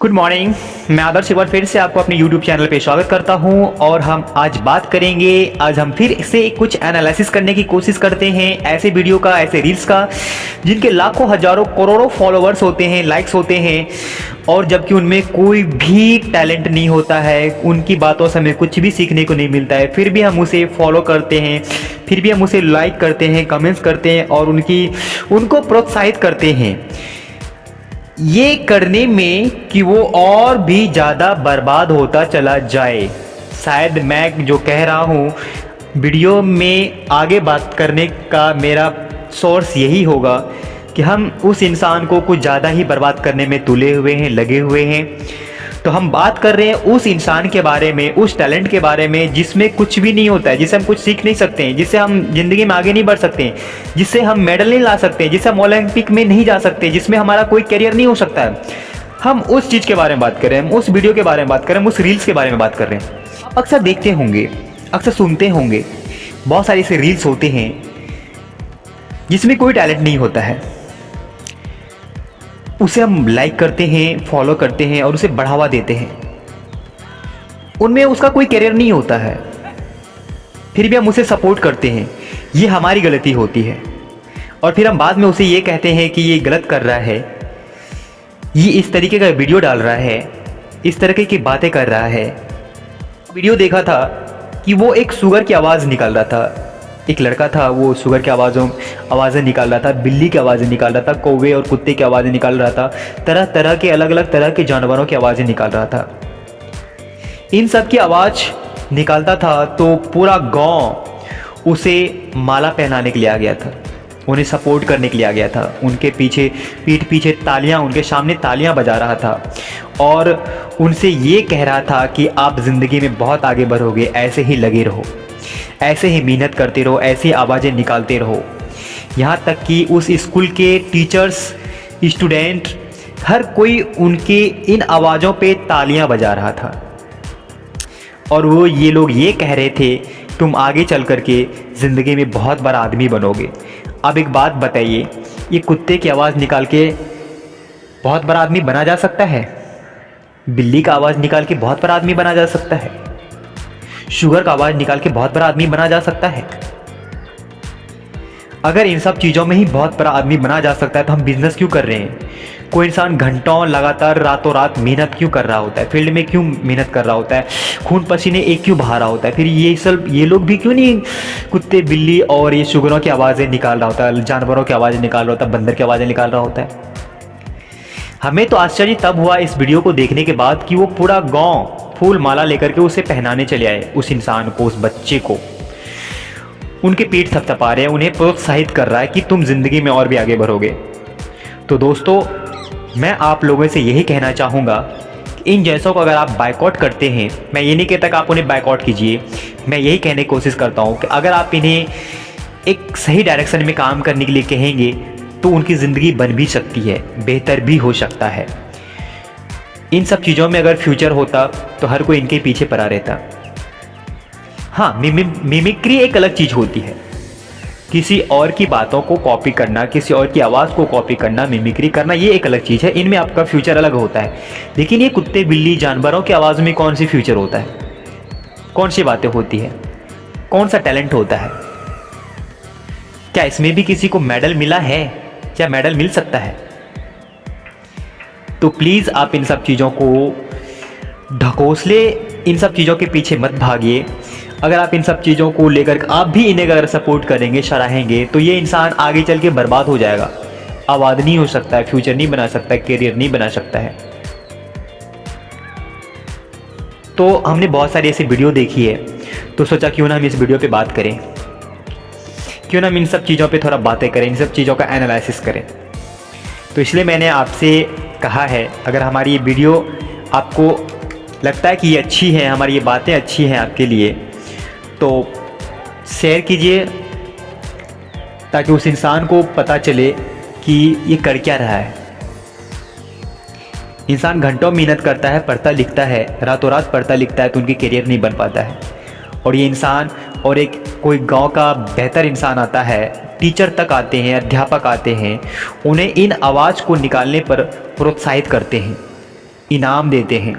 Good morning. मैं आदर्श एक बार फिर से आपको अपने यूट्यूब चैनल पे स्वागत करता हूं और हम आज बात करेंगे। आज हम फिर से कुछ एनालिसिस करने की कोशिश करते हैं ऐसे वीडियो का, ऐसे रील्स का जिनके लाखों हजारों करोड़ों फॉलोअर्स होते हैं, लाइक्स होते हैं और जबकि उनमें कोई भी टैलेंट नहीं होता है, उनकी बातों से हमें कुछ भी सीखने को नहीं मिलता है, फिर भी हम उसे फॉलो करते हैं, फिर भी हम उसे लाइक करते हैं, कमेंट्स करते हैं और उनको प्रोत्साहित करते हैं ये करने में कि वो और भी ज़्यादा बर्बाद होता चला जाए। शायद मैं जो कह रहा हूँ वीडियो में आगे बात करने का मेरा सोर्स यही होगा कि हम उस इंसान को कुछ ज़्यादा ही बर्बाद करने में तुले हुए हैं, लगे हुए हैं। तो हम बात कर रहे हैं उस इंसान के बारे में, उस टैलेंट के बारे में जिसमें कुछ भी नहीं होता है, जिससे हम कुछ सीख नहीं सकते हैं, जिससे हम ज़िंदगी में आगे नहीं बढ़ सकते हैं, जिससे हम मेडल नहीं ला सकते, जिससे हम ओलंपिक में नहीं जा सकते, जिसमें हमारा कोई करियर नहीं हो सकता है। हम उस चीज़ के बारे में बात कर रहे हैं, हम उस वीडियो के बारे में बात कर रहे हैं, हम उस रील्स के बारे में बात कर रहे हैं। आप अक्सर देखते होंगे, अक्सर सुनते होंगे, बहुत सारे ऐसे रील्स होते हैं जिसमें कोई टैलेंट नहीं होता है, उसे हम लाइक करते हैं, फॉलो करते हैं और उसे बढ़ावा देते हैं। उनमें उसका कोई करियर नहीं होता है, फिर भी हम उसे सपोर्ट करते हैं। ये हमारी गलती होती है और फिर हम बाद में उसे ये कहते हैं कि ये गलत कर रहा है, ये इस तरीके का वीडियो डाल रहा है, इस तरीके की बातें कर रहा है। वीडियो देखा था कि वो एक सुअर की आवाज़ निकाल रहा था, एक लड़का था, वो सुअर की आवाज़ें निकाल रहा था, बिल्ली की आवाज़ें निकाल रहा था, कौवे और कुत्ते की आवाज़ें निकाल रहा था, तरह तरह के अलग अलग तरह के जानवरों की आवाज़ें निकाल रहा था। इन सब की आवाज़ निकालता था तो पूरा गांव उसे माला पहनाने के लिए आ गया था, उन्हें सपोर्ट करने के लिए आ गया था, उनके पीछे पीठ पीछे तालियां, उनके सामने तालियां बजा रहा था और उनसे ये कह रहा था कि आप ज़िंदगी में बहुत आगे बढ़ोगे, ऐसे ही लगे रहो, ऐसे ही मेहनत करते रहो, ऐसी आवाज़ें निकालते रहो। यहाँ तक कि उस स्कूल के टीचर्स, स्टूडेंट, हर कोई उनके इन आवाज़ों पे तालियां बजा रहा था और वो ये लोग ये कह रहे थे तुम आगे चल कर के ज़िंदगी में बहुत बड़ा आदमी बनोगे। अब एक बात बताइए, ये कुत्ते की आवाज़ निकाल के बहुत बड़ा आदमी बना जा सकता है? बिल्ली का आवाज़ निकाल के बहुत बड़ा आदमी बना जा सकता है? शुगर का आवाज़ निकाल के बहुत बड़ा आदमी बना जा सकता है? अगर इन सब चीज़ों में ही बहुत बड़ा आदमी बना जा सकता है तो हम बिजनेस क्यों कर रहे हैं? कोई इंसान घंटों लगातार रातों रात मेहनत क्यों कर रहा होता है, फील्ड में क्यों मेहनत कर रहा होता है, खून पसीने एक क्यों बहा रहा होता है? फिर ये लोग भी क्यों नहीं कुत्ते, बिल्ली और ये शुगरों की आवाज़ें निकाल रहा होता है, जानवरों की आवाज़ें निकाल रहा होता है, बंदर की आवाज़ें निकाल रहा होता है? हमें तो आश्चर्य तब हुआ इस वीडियो को देखने के बाद कि वो पूरा गांव फूल माला लेकर के उसे पहनाने चले आए, उस इंसान को, उस बच्चे को, उनके पीठ थपथपा रहे हैं, उन्हें प्रोत्साहित कर रहा है कि तुम जिंदगी में और भी आगे बढ़ोगे। तो दोस्तों, मैं आप लोगों से यही कहना चाहूँगा कि इन जैसों को अगर आप बायकॉट करते हैं, मैं ये नहीं कहता कि आप उन्हें बायकॉट कीजिए, मैं यही कहने की कोशिश करता हूँ कि अगर आप इन्हें एक सही डायरेक्शन में काम करने के लिए कहेंगे तो उनकी ज़िंदगी बन भी सकती है, बेहतर भी हो सकता है। इन सब चीज़ों में अगर फ्यूचर होता तो हर कोई इनके पीछे पड़ा रहता। हाँ, मिमिक्री एक अलग चीज़ होती है, किसी और की बातों को कॉपी करना, किसी और की आवाज़ को कॉपी करना, मिमिक्री करना, ये एक अलग चीज़ है, इनमें आपका फ्यूचर अलग होता है। लेकिन ये कुत्ते, बिल्ली, जानवरों की आवाज़ में कौन सी फ्यूचर होता है? कौन सी बातें होती है? कौन सा टैलेंट होता है? क्या इसमें भी किसी को मेडल मिला है? क्या मेडल मिल सकता है? तो प्लीज़ आप इन सब चीज़ों को ढकोसले, इन सब चीज़ों के पीछे मत भागिए। अगर आप इन सब चीज़ों को लेकर आप भी इन्हें अगर सपोर्ट करेंगे, सराहेंगे, तो ये इंसान आगे चल के बर्बाद हो जाएगा, आबाद नहीं हो सकता है, फ्यूचर नहीं बना सकता है, करियर नहीं बना सकता है। तो हमने बहुत सारी ऐसी वीडियो देखी है, तो सोचा क्यों ना हम इस वीडियो पे बात करें, क्यों ना हम इन सब चीज़ों पे थोड़ा बातें करें, इन सब चीज़ों का एनालिसिस करें। तो इसलिए मैंने आपसे कहा है, अगर हमारी ये वीडियो आपको लगता है कि ये अच्छी है, हमारी ये बातें अच्छी हैं आपके लिए, तो शेयर कीजिए ताकि उस इंसान को पता चले कि ये कर क्या रहा है। इंसान घंटों मेहनत करता है, पढ़ता लिखता है, रातों रात पढ़ता लिखता है तो उनकी करियर नहीं बन पाता है। और ये इंसान और एक कोई गांव का बेहतर इंसान आता है, टीचर तक आते हैं, अध्यापक आते हैं, उन्हें इन आवाज़ को निकालने पर प्रोत्साहित करते हैं। इनाम देते हैं,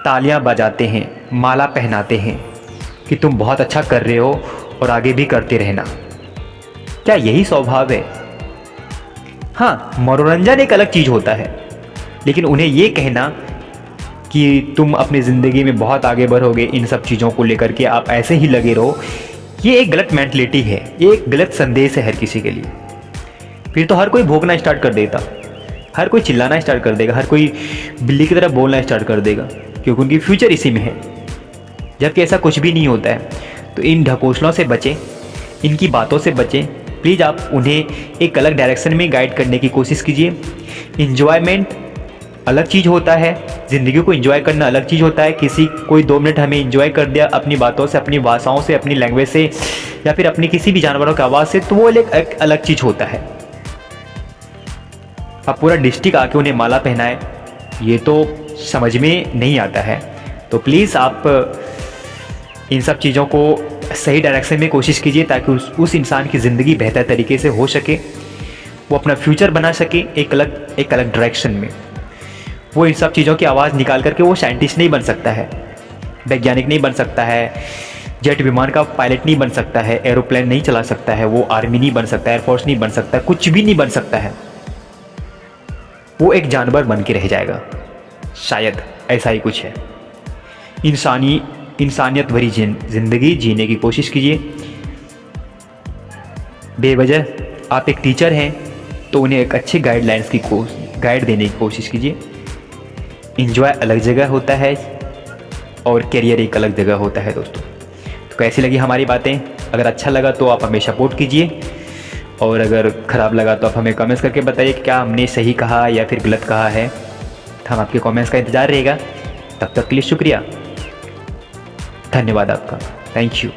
तालियां बजाते हैं, माला पहनाते हैं कि तुम बहुत अच्छा कर रहे हो और आगे भी करते रहना। क्या यही स्वभाव है? हाँ, मनोरंजन एक अलग चीज़ होता है, लेकिन उन्हें ये कहना कि तुम अपनी ज़िंदगी में बहुत आगे बढ़ोगे, इन सब चीज़ों को लेकर के आप ऐसे ही लगे रहो, ये एक गलत मेंटलिटी है, ये एक गलत संदेश है हर किसी के लिए। फिर तो हर कोई भौंकना स्टार्ट कर देता, हर कोई चिल्लाना स्टार्ट कर देगा, हर कोई बिल्ली की तरह बोलना स्टार्ट कर देगा, क्योंकि उनकी फ्यूचर इसी में है। जबकि ऐसा कुछ भी नहीं होता है। तो इन ढकोसलों से बचें, इनकी बातों से बचें। प्लीज़ आप उन्हें एक अलग डायरेक्शन में गाइड करने की कोशिश कीजिए। इन्जॉयमेंट अलग चीज़ होता है, ज़िंदगी को एंजॉय करना अलग चीज़ होता है। किसी कोई 2 मिनट हमें एंजॉय कर दिया अपनी बातों से, अपनी भाषाओं से, अपनी लैंग्वेज से, या फिर अपनी किसी भी जानवरों की आवाज़ से, तो वो एक अलग चीज़ होता है। अब पूरा डिस्ट्रिक्ट आके उन्हें माला पहनाए, ये तो समझ में नहीं आता है। तो प्लीज़ आप इन सब चीज़ों को सही डायरेक्शन में कोशिश कीजिए, ताकि उस इंसान की ज़िंदगी बेहतर तरीके से हो सके, वो अपना फ्यूचर बना सके एक अलग डायरेक्शन में। वो इन सब चीज़ों की आवाज़ निकाल करके वो साइंटिस्ट नहीं बन सकता है, वैज्ञानिक नहीं बन सकता है, जेट विमान का पायलट नहीं बन सकता है, एरोप्लेन नहीं चला सकता है, वो आर्मी नहीं बन सकता, एयरफोर्स नहीं बन सकता, कुछ भी नहीं बन सकता है। वो एक जानवर बन के रह जाएगा, शायद ऐसा ही कुछ है। इंसानियत भरी ज़िंदगी जीने की कोशिश कीजिए। बेवजह आप एक टीचर हैं तो उन्हें एक अच्छे गाइडलाइंस की गाइड देने की कोशिश कीजिए। इंजॉय अलग जगह होता है और करियर एक अलग जगह होता है दोस्तों। तो कैसी लगी हमारी बातें? अगर अच्छा लगा तो आप हमें सपोर्ट कीजिए, और अगर ख़राब लगा तो आप हमें कमेंट्स करके बताइए कि क्या हमने सही कहा या फिर गलत कहा है। हम आपके कमेंट्स का इंतज़ार रहेगा। तब तक के लिए शुक्रिया, धन्यवाद आपका, थैंक यू।